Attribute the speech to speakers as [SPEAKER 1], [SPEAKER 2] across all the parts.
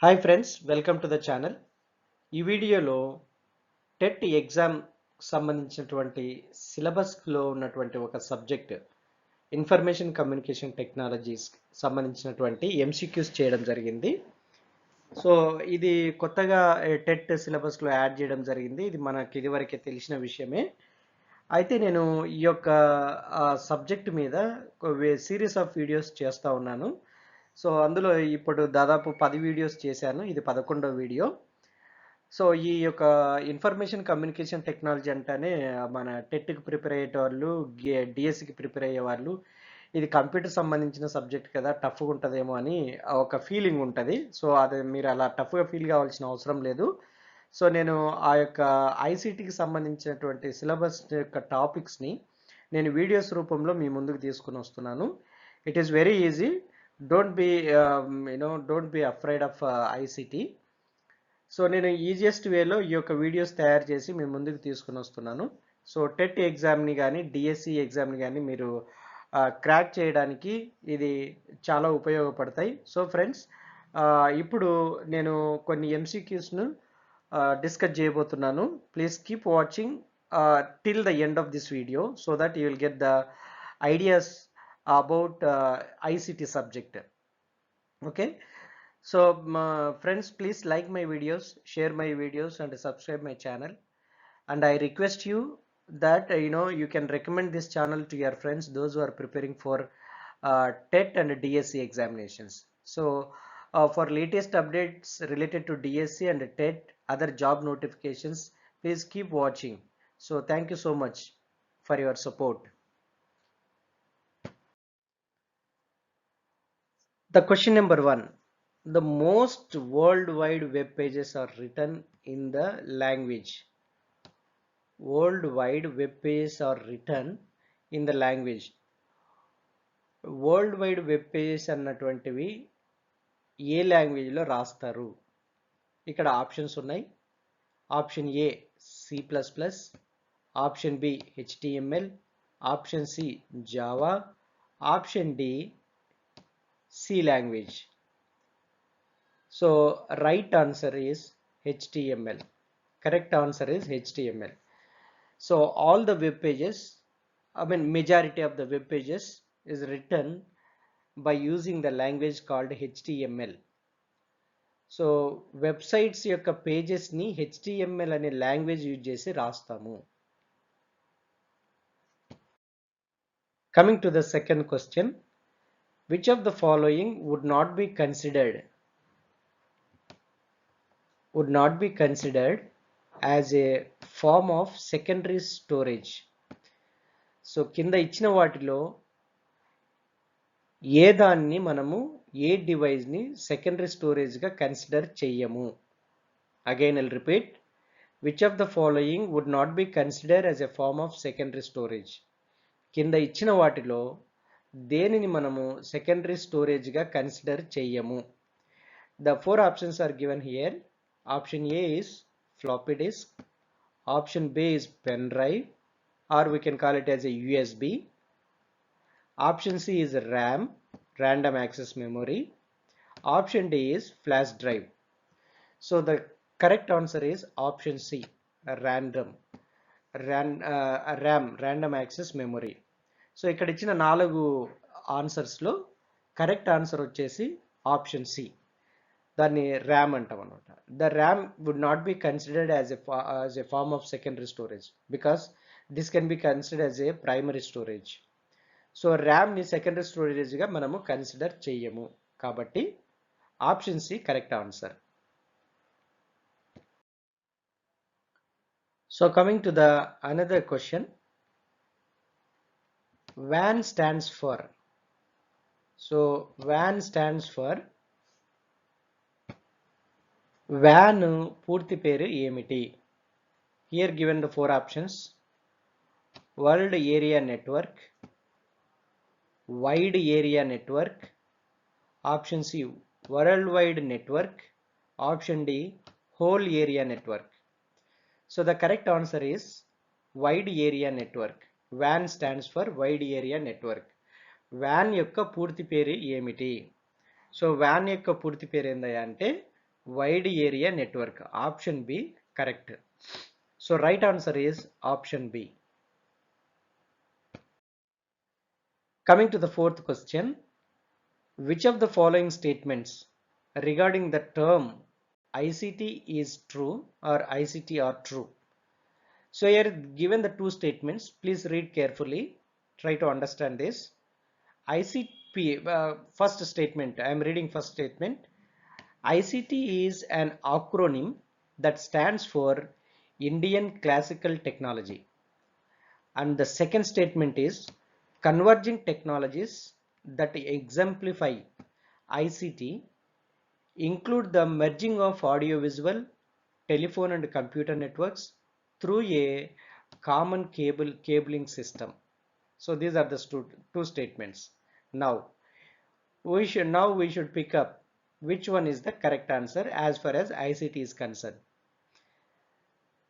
[SPEAKER 1] Hi friends, welcome to the channel. ఈ వీడియోలో TET exam సంబంధించినటువంటి సిలబస్లో ఉన్నటువంటి ఒక సబ్జెక్ట్ ఇన్ఫర్మేషన్ కమ్యూనికేషన్ టెక్నాలజీస్ సంబంధించినటువంటి ఎంసీక్యూస్ చేయడం జరిగింది. సో ఇది కొత్తగా టెట్ సిలబస్లో యాడ్ చేయడం జరిగింది. ఇది మనకి ఇదివరకే తెలిసిన విషయమే. అయితే నేను ఈ యొక్క సబ్జెక్ట్ మీద సిరీస్ ఆఫ్ వీడియోస్ చేస్తూ ఉన్నాను. సో అందులో ఇప్పుడు దాదాపు 10 వీడియోస్ చేశాను. ఇది 11వ వీడియో. సో ఈ యొక్క ఇన్ఫర్మేషన్ కమ్యూనికేషన్ టెక్నాలజీ అంటేనే మన టెట్కి ప్రిపేర్ అయ్యేటవాళ్ళు, డిఎస్సికి ప్రిపేర్ అయ్యే వాళ్ళు, ఇది కంప్యూటర్ సంబంధించిన సబ్జెక్ట్ కదా, టఫ్గా ఉంటుందేమో అని ఒక ఫీలింగ్ ఉంటుంది. సో అది మీరు అలా టఫ్గా ఫీల్ కావాల్సిన అవసరం లేదు. సో నేను ఆ యొక్క ఐసీటీకి సంబంధించినటువంటి సిలబస్ యొక్క టాపిక్స్ని నేను వీడియోస్ రూపంలో మీ ముందుకు తీసుకుని వస్తున్నాను. It is very easy. Don't be afraid of ICT. So నేను ఈజియెస్ట్ వేలో ఈ యొక్క వీడియోస్ తయారు చేసి మీ ముందుకు తీసుకుని వస్తున్నాను. సో టెట్ ఎగ్జామ్ని కానీ డిఎస్సి ఎగ్జామ్ని కానీ మీరు క్రాక్ చేయడానికి ఇది చాలా ఉపయోగపడతాయి. సో ఫ్రెండ్స్, ఇప్పుడు నేను కొన్ని ఎంసీక్యూస్ను డిస్కస్ చేయబోతున్నాను. Please keep watching till the end of this video so that you will get the ideas about ICT subject. Okay, so friends, please like my videos, share my videos and subscribe my channel, and I request you that you can recommend this channel to your friends, those who are preparing for TET and DSC examinations. So for latest updates related to DSC and TET, other job notifications, please keep watching. So thank you so much for your support. The question number 1. The most worldwide web pages are written in the language. Worldwide web pages are written in the language. Worldwide web pages అన్నటువంటివి ఏ లాంగ్వేజ్లో రాస్తారు? ఇక్కడ options ఉన్నాయి. Option A C++, option B HTML, option C Java, option D C language. So right answer is HTML. Correct answer is HTML. So all the web pages, majority of the web pages is written by using the language called HTML. So websites యొక్క pages ని HTML అనే language use చేసి రాస్తాము. Coming to the second question, which of the following would not be considered as a form of secondary storage? So కింద ఇచ్చిన వాటిలో ఏ దాన్ని మనము ఏ డివైస్ని సెకండరీ స్టోరేజ్గా కన్సిడర్ చెయ్యము? Again I'll repeat, which of the following would not be consider as a form of secondary storage? కింద ఇచ్చిన వాటిలో దేనిని మనము సెకండరీ స్టోరేజ్గా కన్సిడర్ చెయ్యము? The 4 options are given here. Option A is floppy disk, option B is pen drive, or we can call it as a USB, option C is RAM, random access memory, option D is flash drive. So the correct answer is option C, RAM, random access memory. So ఇక్కడ ఇచ్చిన 4 ఆన్సర్స్లో correct answer వచ్చేసి option C, దాన్ని RAM అంటాం అనమాట. The RAM would not be considered as a form of secondary storage because this can be considered as a primary storage. So ర్యామ్ని secondary స్టోరేజ్గా మనము కన్సిడర్ చెయ్యము. కాబట్టి option C correct answer. So coming to the another question, WAN stands for. So WAN stands for, WAN పూర్తి పేరు ఏమిటి? Here given the 4 options: World Area Network, Wide Area Network, option C Worldwide Network, option D Whole Area Network. So the correct answer is Wide Area Network. WAN stands for Wide Area Network. WAN యొక్క పూర్తి పేరు ఏమిటి? So WAN యొక్క పూర్తి పేరు ఏందయ్యా అంటే wide area network. Option B correct. So right answer is option B. Coming to the fourth question, which of the following statements regarding the term ICT is true or ICT are true? So here given the two statements, please read carefully, try to understand this. ICP, first statement, I am reading first statement. ICT is an acronym that stands for Indian Classical Technology. And the second statement is converging technologies that exemplify ICT include the merging of audiovisual, telephone and computer networks through a common cabling system. So these are the two statements. Now we should pick up which one is the correct answer as far as ICT is concerned.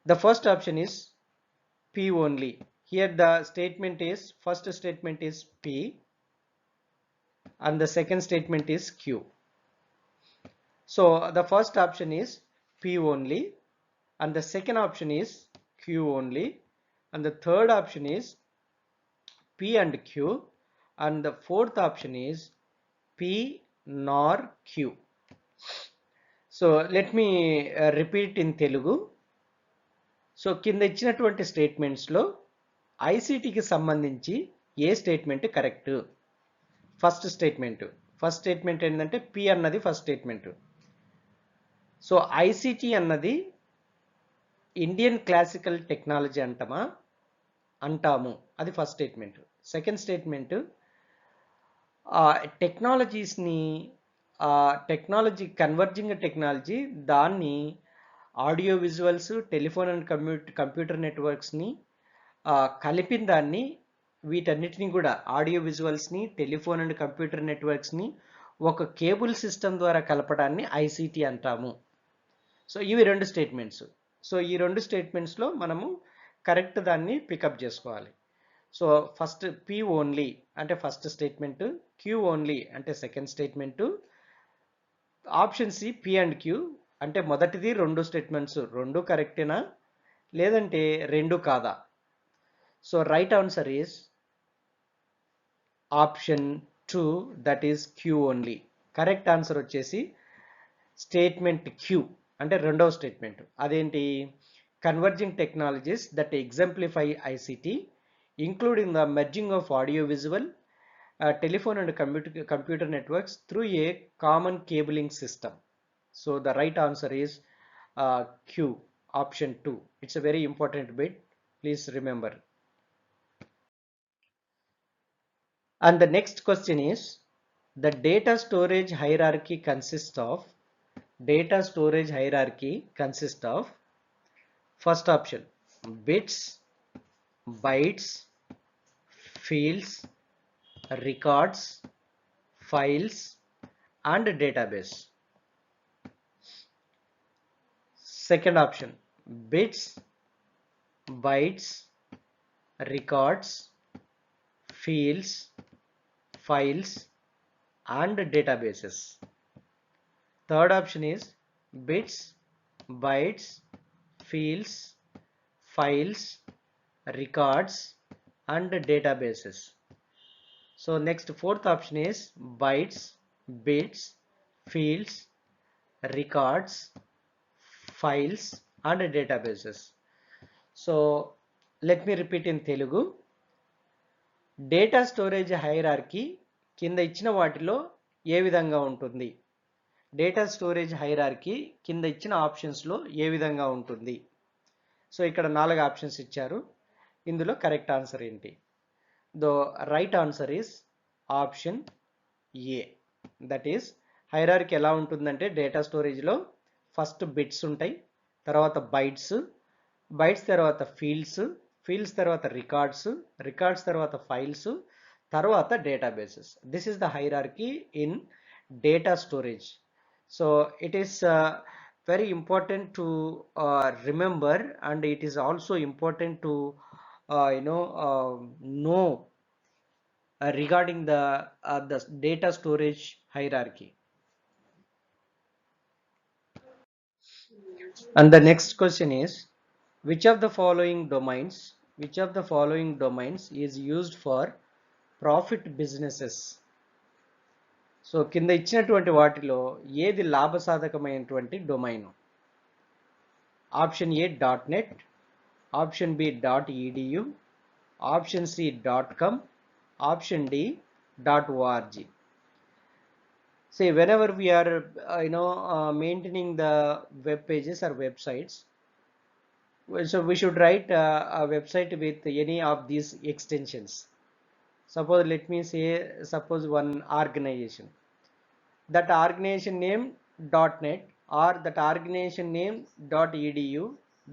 [SPEAKER 1] The first option is P only. Here the statement is, first statement is P and the second statement is Q. So the first option is P only and the second option is Q only and the third option is P and Q and the fourth option is P nor Q. So let me repeat in Telugu. So కింద ఇచ్చినటువంటి స్టేట్మెంట్స్లో ఐసీటీకి సంబంధించి ఏ statement correct? First statement ఏంటంటే P అన్నది first statement. So ICT అన్నది Indian classical technology అంటాము, అది ఫస్ట్ స్టేట్మెంట్. సెకండ్ స్టేట్మెంట్ టెక్నాలజీస్ని కన్వర్జింగ్ టెక్నాలజీ దాన్ని audio visuals, telephone and computer నెట్వర్క్స్ని కలిపిన దాన్ని, వీటన్నిటిని కూడా ఆడియో విజువల్స్ని, టెలిఫోన్ అండ్ కంప్యూటర్ నెట్వర్క్స్ని ఒక కేబుల్ సిస్టమ్ ద్వారా కలపడాన్ని ఐసీటీ అంటాము. సో ఇవి రెండు స్టేట్మెంట్స్. సో ఈ రెండు స్టేట్మెంట్స్లో మనము కరెక్ట్ దాన్ని పికప్ చేసుకోవాలి. సో ఫస్ట్ పి ఓన్లీ అంటే ఫస్ట్ స్టేట్మెంట్, క్యూ ఓన్లీ అంటే second statement, option C P and Q అంటే మొదటిది రెండు స్టేట్మెంట్స్ రెండు కరెక్టేనా లేదంటే రెండు కాదా? So right answer is option 2, that is Q only. Correct answer వచ్చేసి స్టేట్మెంట్ క్యూ అంటే రెండవ స్టేట్మెంట్. అదేంటి? Converging technologies that exemplify ICT including the merging of audio visual, telephone and computer networks through a common cabling system. So the right answer is Q, option 2. It's a very important bit, please remember. And the next question is, the data storage hierarchy consists of first option bits, bytes, fields, records, files and database. Second option bits, bytes, records, fields, files and databases. Third option is bits, bytes, fields, files, records and databases. So next fourth option is bytes, bits, fields, records, files and databases. So let me repeat in Telugu. Data storage hierarchy కింద ఇచ్చిన వాటిలో ఏ విధంగా ఉంటుంది? Data storage hierarchy కింద ఇచ్చిన ఆప్షన్స్లో ఏ విధంగా ఉంటుంది? సో ఇక్కడ 4 ఆప్షన్స్ ఇచ్చారు. ఇందులో కరెక్ట్ ఆన్సర్ ఏంటి? The right answer is option A. That is hierarchy ఎలా ఉంటుందంటే డేటా స్టోరేజ్లో ఫస్ట్ బిట్స్ ఉంటాయి, తర్వాత బైట్స్ తర్వాత ఫీల్డ్స్ తర్వాత రికార్డ్స్ తర్వాత ఫైల్స్, తర్వాత databases. This is the hierarchy in data storage. So it is very important to remember, and it is also important to know regarding the data storage hierarchy. And the next question is, which of the following domains is used for profit businesses? So కింద ఇచ్చినటువంటి వాటిలో ఏది లాభసాధకమైనటువంటి domain? Option A dot net, option B dot EDU, option C dot com, option D dot ORG. Say whenever we are maintaining the web pages or websites, so we should write a website with any of these extensions. Suppose let me say, suppose one organization, that organization name .net, or that organization name .edu,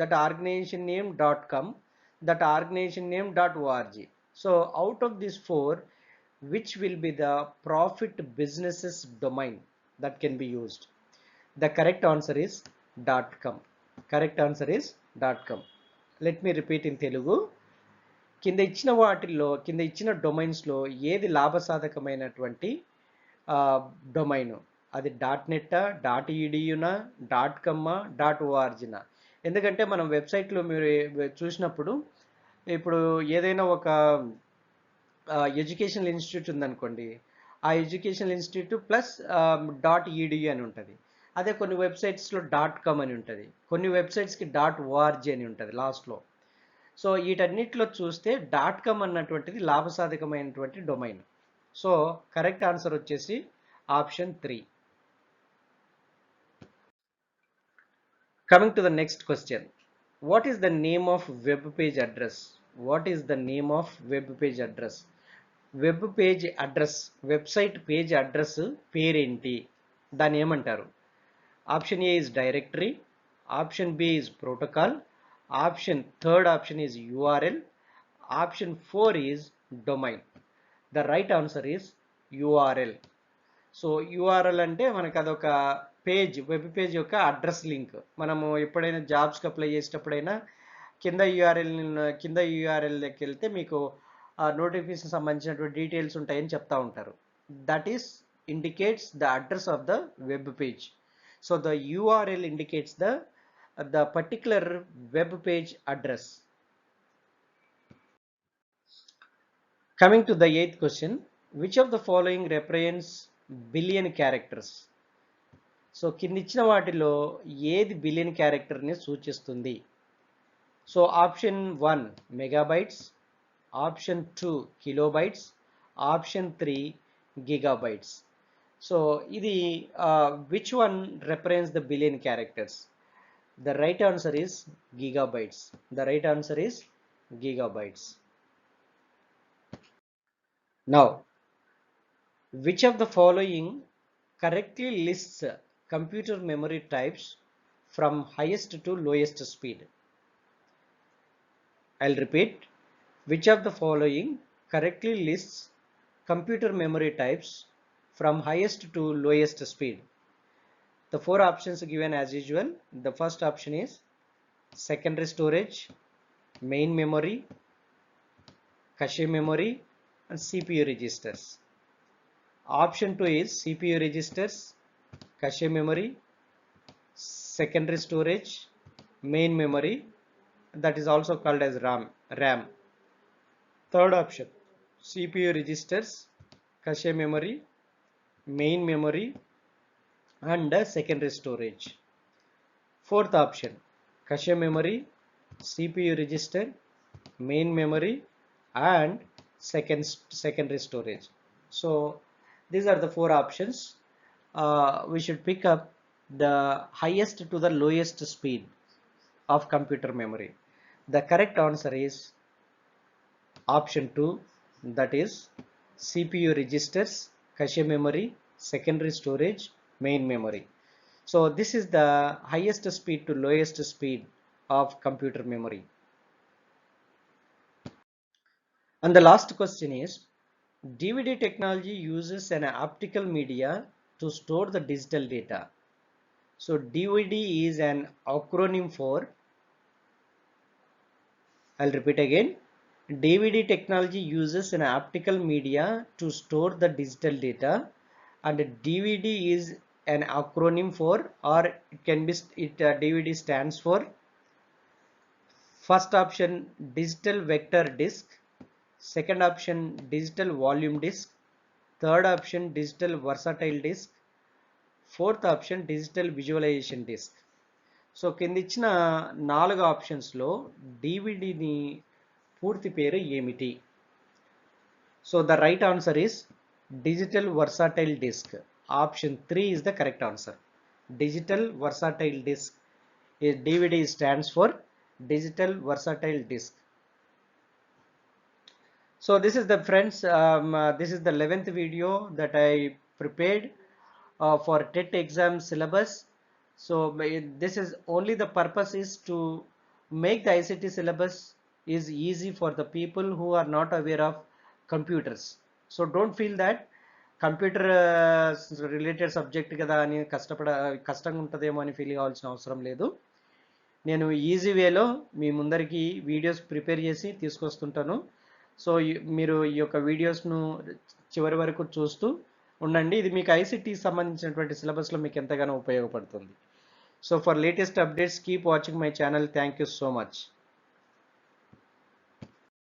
[SPEAKER 1] that organization name .com, that organization name .org. So out of these four, which will be the profit businesses domain that can be used? The correct answer is .com. Correct answer is .com. Let me repeat in Telugu. కింద ఇచ్చిన డొమైన్స్లో ఏది లాభసాధకమైనటువంటి domain? అది dot నెట్టా, dot ఈడియునా, dot కమ్మా, dot ఓఆర్జినా? ఎందుకంటే మనం వెబ్సైట్లో మీరు చూసినప్పుడు, ఇప్పుడు ఏదైనా ఒక ఎడ్యుకేషనల్ ఇన్స్టిట్యూట్ ఉందనుకోండి, ఆ educational institute plus dot edu అని ఉంటుంది. అదే కొన్ని వెబ్సైట్స్లో డాట్ కామ్ అని ఉంటుంది, కొన్ని వెబ్సైట్స్కి డాట్ ఓఆర్జీ అని ఉంటుంది లాస్ట్లో. సో వీటన్నిటిలో చూస్తే డాట్ కామ్ అన్నటువంటిది లాభసాధకమైనటువంటి డొమైన్. సో కరెక్ట్ ఆన్సర్ వచ్చేసి option 3. Coming to the next question, what is the name of web page address? What is the name of web page address? Web page address, website page address పేరేంటి, దాన్ని ఏమంటారు? Option A is directory, option B is protocol, third option is URL, option 4 is domain. The right answer is URL. So URL అంటే మనకు అదొక page, web page యొక్క address link. మనము ఎప్పుడైనా జాబ్స్కి అప్లై చేసేటప్పుడైనా కింద యూఆర్ఎల్కి వెళ్తే మీకు నోటిఫికేషన్ సంబంధించినటువంటి డీటెయిల్స్ ఉంటాయని చెప్తా ఉంటారు. That is indicates the address of the web page. So the URL indicates the particular web page address. Coming to the 8th question, which of the following represents billion characters? So కింద ఇచ్చిన వాటిలో ఏది billion క్యారెక్టర్ని సూచిస్తుంది? So option 1 megabytes, option 2 kilobytes, option 3 gigabytes. So ఇది which one represents the billion characters? The right answer is gigabytes. The right answer is gigabytes. Now, which of the following correctly lists computer memory types from highest to lowest speed? I'll repeat. Which of the following correctly lists computer memory types from highest to lowest speed? The 4 options given as usual. The first option is secondary storage, main memory, cache memory, and CPU registers. Option 2 is CPU registers, cache memory, secondary storage, main memory, that is also called as RAM. Third option, CPU registers, cache memory, main memory, and secondary storage. Fourth option, cache memory, CPU register, main memory, and secondary storage. So these are the 4 options. We should pick up the highest to the lowest speed of computer memory. The correct answer is option 2, that is CPU registers, cache memory, secondary storage, main memory. So this is the highest speed to lowest speed of computer memory. And the last question is, DVD technology uses an optical media to store the digital data. So DVD is an acronym for, I'll repeat again, DVD technology uses an optical media to store the digital data, and DVD is an acronym for, or it can be DVD stands for. First option digital vector disk, second option digital volume disk, third option digital versatile disk, fourth option digital visualization disk. So కింద ఇచ్చిన 4 ఆప్షన్స్లో డివిడిని పూర్తి పేరు ఏమిటి? So the right answer is digital versatile disk. Option 3 is the correct answer. Digital versatile disk. DVD stands for digital versatile disk. So this is the friends, this is the 11th video that I prepared for TET exam syllabus. So this is only, the purpose is to make the ICT syllabus is easy for the people who are not aware of computers. So don't feel that computer related subject కదా అని కష్టంగా ఉంటుందేమో అని feel అవ్వాల్సిన అవసరం లేదు. నేను easy వేలో మీ ముందరికి వీడియోస్ ప్రిపేర్ చేసి తీసుకొస్తుంటాను. సో మీరు ఈ యొక్క వీడియోస్ను చివరి వరకు చూస్తూ ఉండండి. ఇది మీకు ఐసిటీ సంబంధించినటువంటి సిలబస్లో మీకు ఎంతగానో ఉపయోగపడుతుంది. So for latest updates keep watching my channel. Thank you so much.